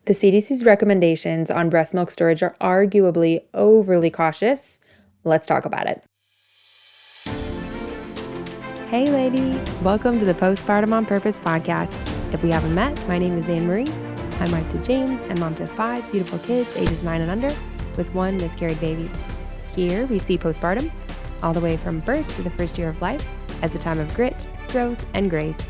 The CDC's recommendations on breast milk storage are arguably overly cautious. Let's talk about it. Hey lady, welcome to the Postpartum on Purpose podcast. If we haven't met, my name is Anne Marie. I'm wife to James and mom to 5 beautiful kids ages 9 and under with 1 miscarried baby. Here we see postpartum all the way from birth to the first year of life as a time of grit, growth, and grace.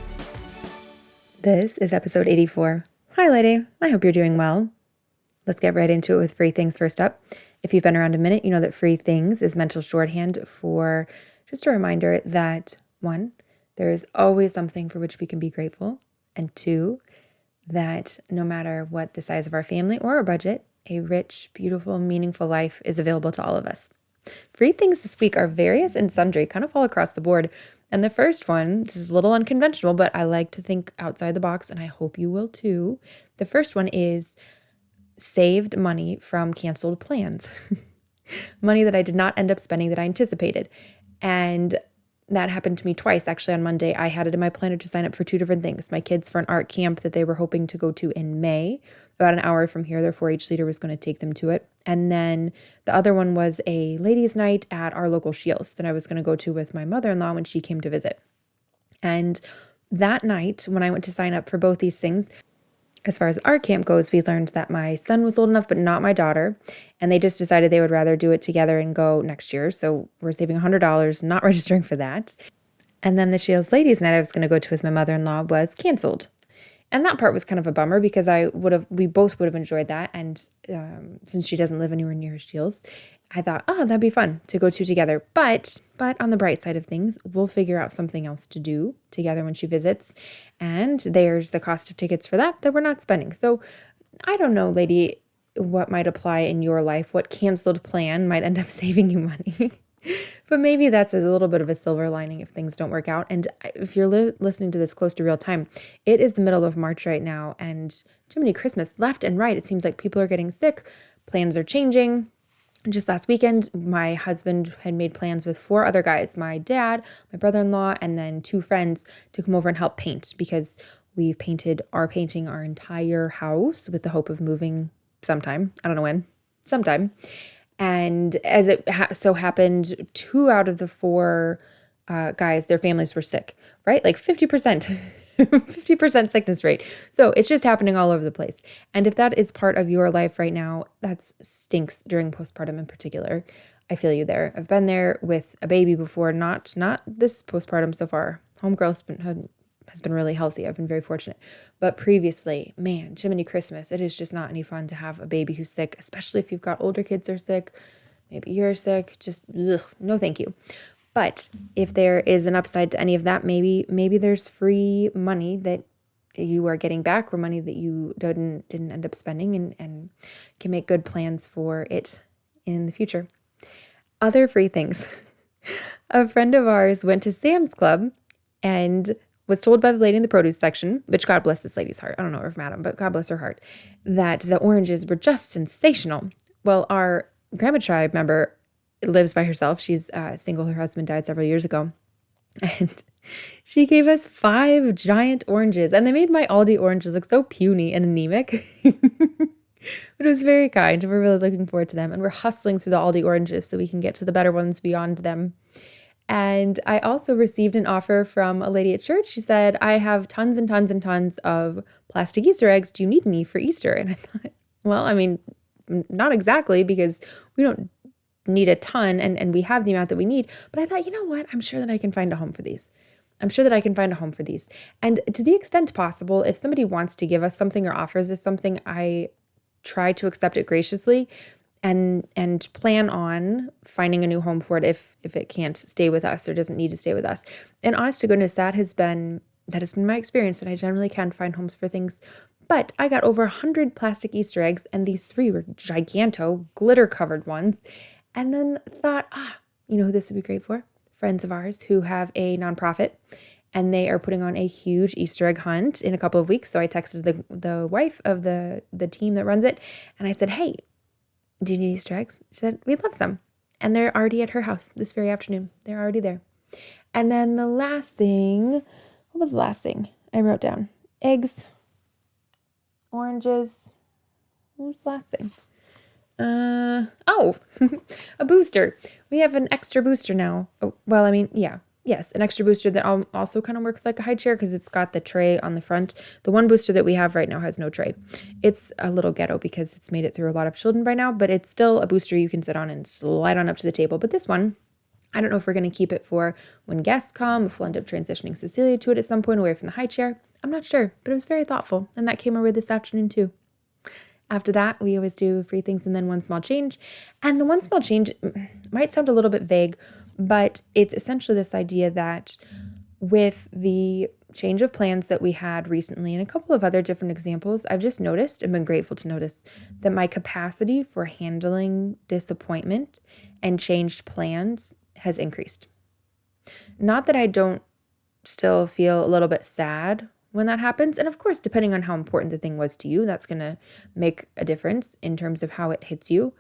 This is episode 84. Hi lady, I hope you're doing well. Let's get right into it with free things first up. If you've been around a minute, you know that free things is mental shorthand for just a reminder that 1, there is always something for which we can be grateful, and 2, that no matter what the size of our family or our budget, a rich, beautiful, meaningful life is available to all of us. Free things this week are various and sundry, kind of all across the board. And the first one, this is a little unconventional, but I like to think outside the box, and I hope you will too. The first one is saved money from canceled plans. Money that I did not end up spending that I anticipated. And that happened to me twice. Actually, on Monday, I had it in my planner to sign up for 2 different things. My kids for an art camp that they were hoping to go to in May. About an hour from here, their 4-H leader was going to take them to it. And then the other one was a ladies' night at our local Shields that I was going to go to with my mother-in-law when she came to visit. And that night, when I went to sign up for both these things, as far as art camp goes, we learned that my son was old enough, but not my daughter. And they just decided they would rather do it together and go next year. So we're saving $100, not registering for that. And then the Shields ladies' night I was going to go to with my mother-in-law was canceled. And that part was kind of a bummer because we both would have enjoyed that. And since she doesn't live anywhere near Shields, I thought, that'd be fun to go to together. But on the bright side of things, we'll figure out something else to do together when she visits. And there's the cost of tickets for that we're not spending. So I don't know, lady, what might apply in your life, what canceled plan might end up saving you money. But maybe that's a little bit of a silver lining if things don't work out. And if you're listening to this close to real time, it is the middle of March right now. And Jiminy Christmas, left and right, it seems like people are getting sick. Plans are changing. Just last weekend, my husband had made plans with 4 other guys, my dad, my brother-in-law, and then 2 friends to come over and help paint because we've painting our entire house with the hope of moving sometime. I don't know when, sometime. And as it so happened, 2 out of the 4 guys, their families were sick, right? Like 50%. 50% sickness rate. So it's just happening all over the place. And if that is part of your life right now, that stinks during postpartum in particular. I feel you there. I've been there with a baby before, not this postpartum so far. Homegirl has been really healthy. I've been very fortunate. But previously, man, Jiminy Christmas, it is just not any fun to have a baby who's sick, especially if you've got older kids who are sick. Maybe you're sick. Just no thank you. But if there is an upside to any of that, maybe there's free money that you are getting back or money that you didn't end up spending and can make good plans for it in the future. Other free things. A friend of ours went to Sam's Club and was told by the lady in the produce section, which God bless this lady's heart. I don't know her madam, but God bless her heart, that the oranges were just sensational. Well, our Grandma Tribe member lives by herself. She's single. Her husband died several years ago. And she gave us 5 giant oranges. And they made my Aldi oranges look so puny and anemic. But it was very kind. We're really looking forward to them. And we're hustling through the Aldi oranges so we can get to the better ones beyond them. And I also received an offer from a lady at church. She said, I have tons and tons and tons of plastic Easter eggs. Do you need any for Easter? And I thought, well, I mean, not exactly, because we don't need a ton and we have the amount that we need. But I thought, you know what? I'm sure that I can find a home for these. And to the extent possible, if somebody wants to give us something or offers us something, I try to accept it graciously and plan on finding a new home for it if it can't stay with us or doesn't need to stay with us. And honest to goodness, that has been my experience, that I generally can find homes for things. But I got over 100 plastic Easter eggs, and these 3 were giganto, glitter-covered ones. And then thought, you know who this would be great for? Friends of ours who have a nonprofit, and they are putting on a huge Easter egg hunt in a couple of weeks. So I texted the wife of the team that runs it, and I said, hey, do you need Easter eggs? She said, we'd love some. And they're already at her house this very afternoon. They're already there. And then the last thing, what was the last thing I wrote down? Eggs, oranges, What was the last thing? A booster. We have an extra booster now. Oh, well, I mean, yeah. Yes, an extra booster that also kind of works like a high chair because it's got the tray on the front. The one booster that we have right now has no tray. It's a little ghetto because it's made it through a lot of children by now, but it's still a booster you can sit on and slide on up to the table. But this one, I don't know if we're going to keep it for when guests come, if we'll end up transitioning Cecilia to it at some point away from the high chair. I'm not sure, but it was very thoughtful. And that came over this afternoon too. After that, we always do free things and then one small change. And the one small change might sound a little bit vague, but it's essentially this idea that with the change of plans that we had recently and a couple of other different examples, I've just noticed and been grateful to notice that my capacity for handling disappointment and changed plans has increased. Not that I don't still feel a little bit sad when that happens. And of course, depending on how important the thing was to you, that's going to make a difference in terms of how it hits you.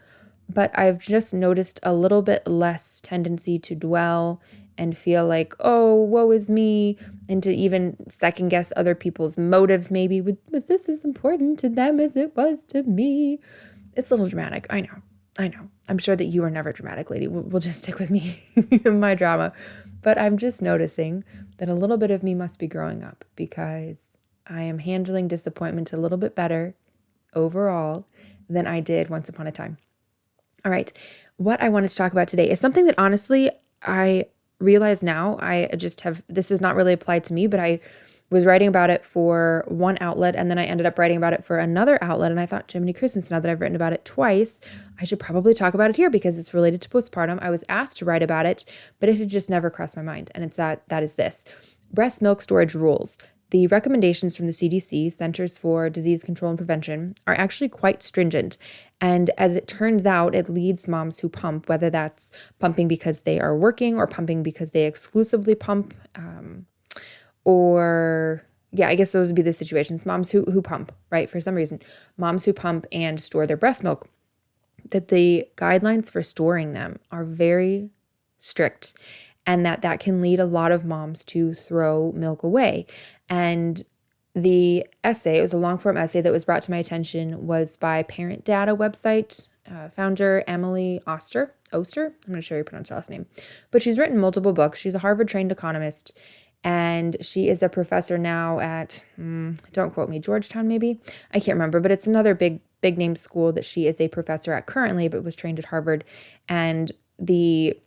But I've just noticed a little bit less tendency to dwell and feel like, oh, woe is me, and to even second guess other people's motives maybe. Was this as important to them as it was to me? It's a little dramatic. I know. I'm sure that you are never dramatic, lady. We'll just stick with me and my drama. But I'm just noticing that a little bit of me must be growing up because I am handling disappointment a little bit better overall than I did once upon a time. All right. What I wanted to talk about today is something that honestly, I realize now this is not really applied to me, but I was writing about it for one outlet and then I ended up writing about it for another outlet. And I thought, Jiminy Christmas, now that I've written about it twice, I should probably talk about it here because it's related to postpartum. I was asked to write about it, but it had just never crossed my mind. And it's that is this: breast milk storage rules. The recommendations from the CDC, Centers for Disease Control and Prevention, are actually quite stringent. And as it turns out, it leads moms who pump, whether that's pumping because they are working or pumping because they exclusively pump, I guess those would be the situations. Moms who pump, right? For some reason, moms who pump and store their breast milk, that the guidelines for storing them are very strict and that can lead a lot of moms to throw milk away. And the essay, it was a long form essay that was brought to my attention, was by ParentData website founder Emily Oster. I'm not sure how you pronounce her last name, but she's written multiple books. She's a Harvard trained economist. And she is a professor now at, don't quote me, Georgetown maybe? I can't remember, but it's another big name school that she is a professor at currently, but was trained at Harvard. And the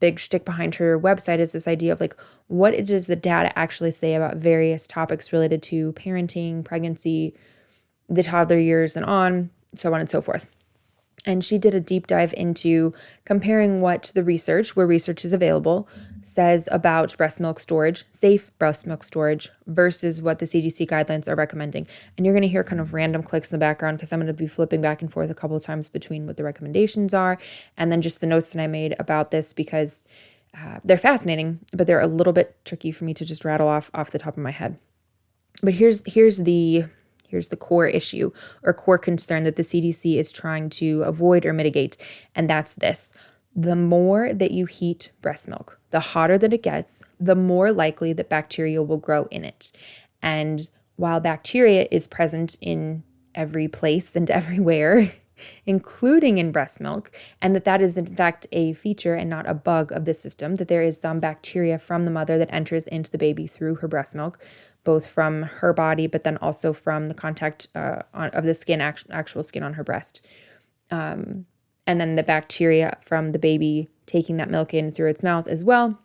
big shtick behind her website is this idea of like, what does the data actually say about various topics related to parenting, pregnancy, the toddler years and on, so on and so forth. And she did a deep dive into comparing what the research, where research is available, says about breast milk storage, safe breast milk storage, versus what the CDC guidelines are recommending. And you're going to hear kind of random clicks in the background because I'm going to be flipping back and forth a couple of times between what the recommendations are and then just the notes that I made about this because they're fascinating, but they're a little bit tricky for me to just rattle off the top of my head. But here's the core issue or core concern that the CDC is trying to avoid or mitigate, and that's this. The more that you heat breast milk, the hotter that it gets, the more likely that bacteria will grow in it. And while bacteria is present in every place and everywhere, including in breast milk, and that is in fact a feature and not a bug of the system, that there is some bacteria from the mother that enters into the baby through her breast milk, both from her body, but then also from the contact of the skin, actual skin on her breast. And then the bacteria from the baby taking that milk in through its mouth as well.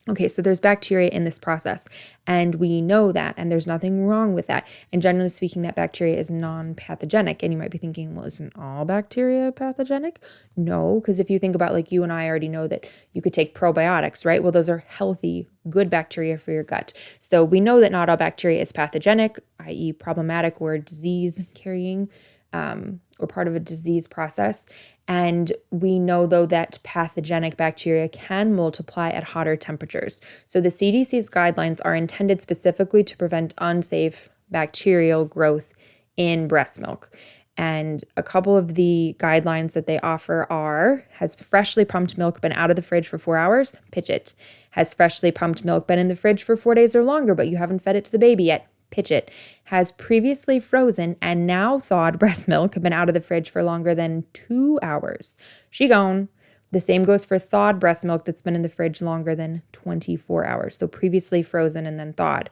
Okay, so there's bacteria in this process, and we know that, and there's nothing wrong with that. And generally speaking, that bacteria is non-pathogenic. And you might be thinking, well, isn't all bacteria pathogenic? No, because if you think about like you and I already know that you could take probiotics, right? Well, those are healthy, good bacteria for your gut. So we know that not all bacteria is pathogenic, i.e. problematic or disease-carrying, or part of a disease process. And we know, though, that pathogenic bacteria can multiply at hotter temperatures. So the CDC's guidelines are intended specifically to prevent unsafe bacterial growth in breast milk. And a couple of the guidelines that they offer are: has freshly pumped milk been out of the fridge for 4 hours? Pitch it. Has freshly pumped milk been in the fridge for 4 days or longer, but you haven't fed it to the baby yet? pitch it, has previously frozen and now thawed breast milk been out of the fridge for longer than 2 hours, she gone. The same goes for thawed breast milk that's been in the fridge longer than 24 hours. So previously frozen and then thawed.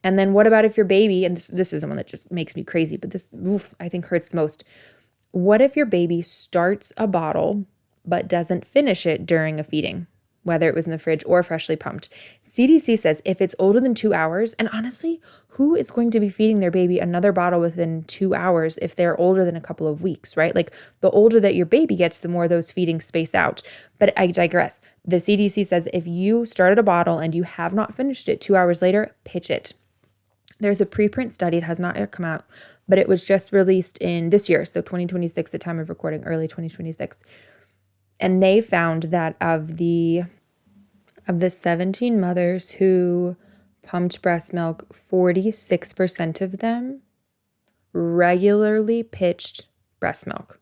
And then what about if your baby, and this is the one that just makes me crazy, but this, I think hurts the most. What if your baby starts a bottle but doesn't finish it during a feeding, whether it was in the fridge or freshly pumped? CDC says if it's older than 2 hours, and honestly, who is going to be feeding their baby another bottle within 2 hours if they're older than a couple of weeks, right? Like the older that your baby gets, the more those feedings space out. But I digress. The CDC says if you started a bottle and you have not finished it 2 hours later, pitch it. There's a preprint study, it has not yet come out, but it was just released in this year, so 2026 at time of recording, early 2026. And they found that of the 17 mothers who pumped breast milk, 46% of them regularly pitched breast milk.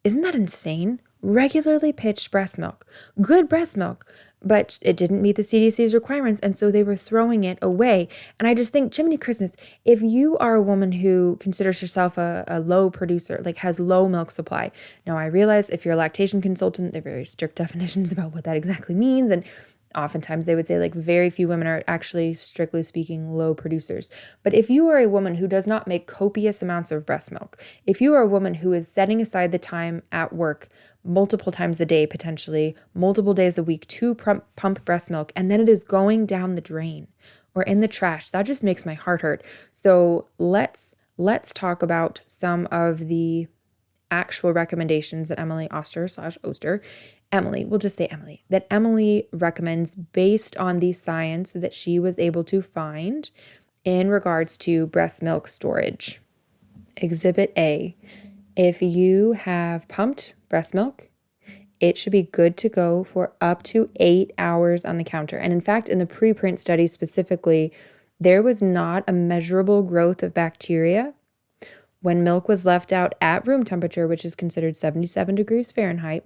Isn't that insane? Regularly pitched breast milk. Good breast milk. But it didn't meet the CDC's requirements, and so they were throwing it away. And I just think, Jiminy Christmas, if you are a woman who considers herself a low producer, like has low milk supply. Now, I realize if you're a lactation consultant, there are very strict definitions about what that exactly means, and oftentimes they would say like very few women are actually, strictly speaking, low producers. But if you are a woman who does not make copious amounts of breast milk, if you are a woman who is setting aside the time at work multiple times a day, potentially multiple days a week to pump breast milk, and then it is going down the drain or in the trash, that just makes my heart hurt. So let's talk about some of the actual recommendations that Emily Oster Emily, we'll just say Emily, that Emily recommends based on the science that she was able to find in regards to breast milk storage. Exhibit A, if you have pumped breast milk, it should be good to go for up to 8 hours on the counter. And in fact, in the preprint study specifically, there was not a measurable growth of bacteria when milk was left out at room temperature, which is considered 77 degrees Fahrenheit.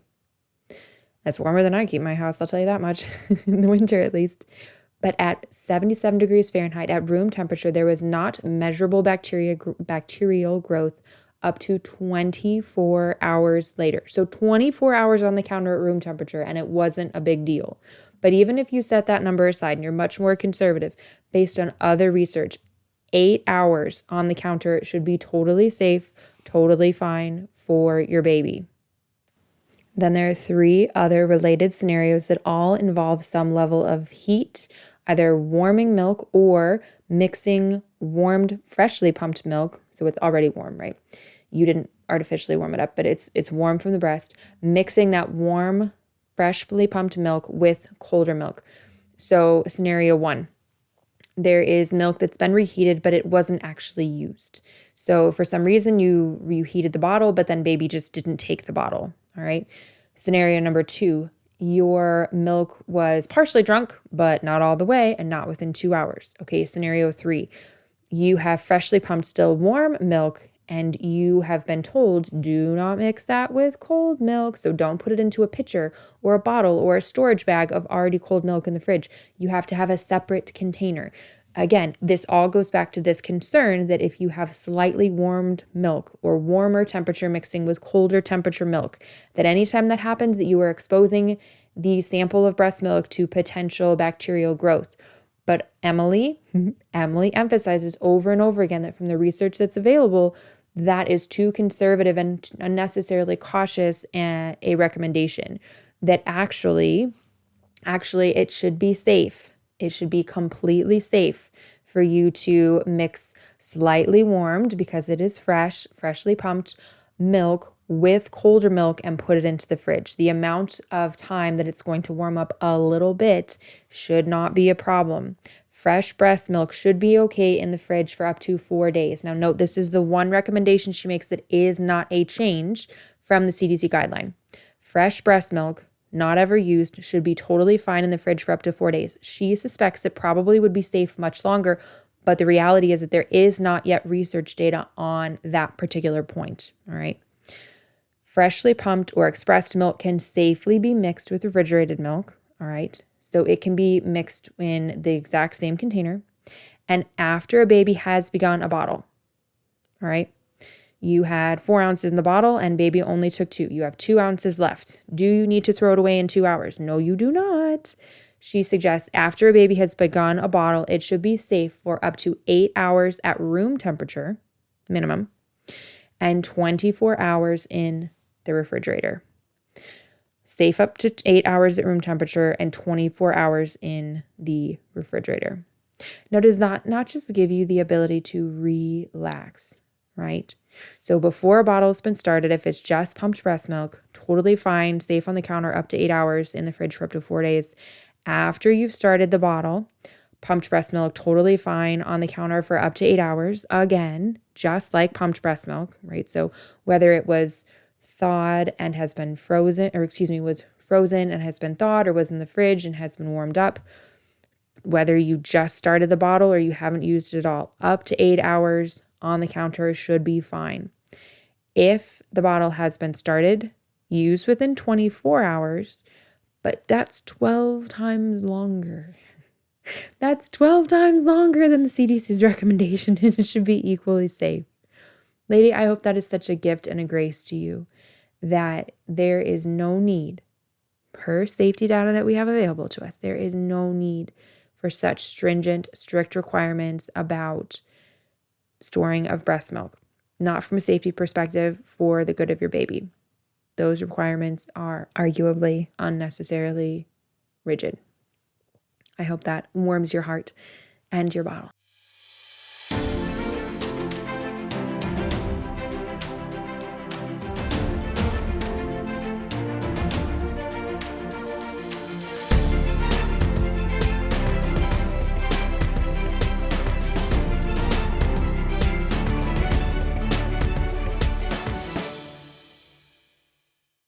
That's warmer than I keep my house, I'll tell you that much, in the winter at least. But at 77 degrees Fahrenheit at room temperature, there was not measurable bacterial growth up to 24 hours later. So 24 hours on the counter at room temperature, and it wasn't a big deal. But even if you set that number aside and you're much more conservative, based on other research, 8 hours on the counter should be totally safe, totally fine for your baby. Then there are 3 other related scenarios that all involve some level of heat, either warming milk or mixing warmed, freshly pumped milk. So it's already warm, right? You didn't artificially warm it up, but it's warm from the breast, mixing that warm, freshly pumped milk with colder milk. So scenario 1, there is milk that's been reheated, but it wasn't actually used. So for some reason you reheated the bottle, but then baby just didn't take the bottle. All right. Scenario number 2, your milk was partially drunk, but not all the way and not within 2 hours. Okay. Scenario 3, you have freshly pumped, still warm milk, and you have been told, do not mix that with cold milk. So don't put it into a pitcher or a bottle or a storage bag of already cold milk in the fridge. You have to have a separate container. Again, this all goes back to this concern that if you have slightly warmed milk or warmer temperature mixing with colder temperature milk, that anytime that happens, that you are exposing the sample of breast milk to potential bacterial growth. But Emily emphasizes over and over again that from the research that's available, that is too conservative and unnecessarily cautious a recommendation. That actually it should be safe. It should be completely safe for you to mix slightly warmed, because it is freshly pumped milk with colder milk and put it into the fridge. The amount of time that it's going to warm up a little bit should not be a problem. Fresh breast milk should be okay in the fridge for up to 4 days. Now note, this is the one recommendation she makes that is not a change from the CDC guideline. Fresh breast milk, not ever used, should be totally fine in the fridge for up to 4 days. She suspects it probably would be safe much longer, but the reality is that there is not yet research data on that particular point. All right. Freshly pumped or expressed milk can safely be mixed with refrigerated milk. All right. So it can be mixed in the exact same container. And after a baby has begun a bottle, all right, you had 4 ounces in the bottle and baby only took 2. You have 2 ounces left. Do you need to throw it away in 2 hours? No, you do not. She suggests after a baby has begun a bottle, it should be safe for up to 8 hours at room temperature, minimum, and 24 hours in the refrigerator. Safe up to 8 hours at room temperature and 24 hours in the refrigerator. Now, does that not just give you the ability to relax, right? So before a bottle has been started, if it's just pumped breast milk, totally fine, safe on the counter up to 8 hours, in the fridge for up to 4 days. After you've started the bottle, pumped breast milk, totally fine on the counter for up to 8 hours. Again, just like pumped breast milk, right? So whether it was thawed and has been frozen, was frozen and has been thawed, or was in the fridge and has been warmed up, whether you just started the bottle or you haven't used it at all, up to 8 hours on the counter should be fine. If the bottle has been started, use within 24 hours, but that's 12 times longer. That's 12 times longer than the CDC's recommendation, and it should be equally safe. Lady, I hope that is such a gift and a grace to you that there is no need, per safety data that we have available to us, there is no need for such stringent, strict requirements about storing of breast milk. Not from a safety perspective, for the good of your baby. Those requirements are arguably unnecessarily rigid. I hope that warms your heart and your bottle.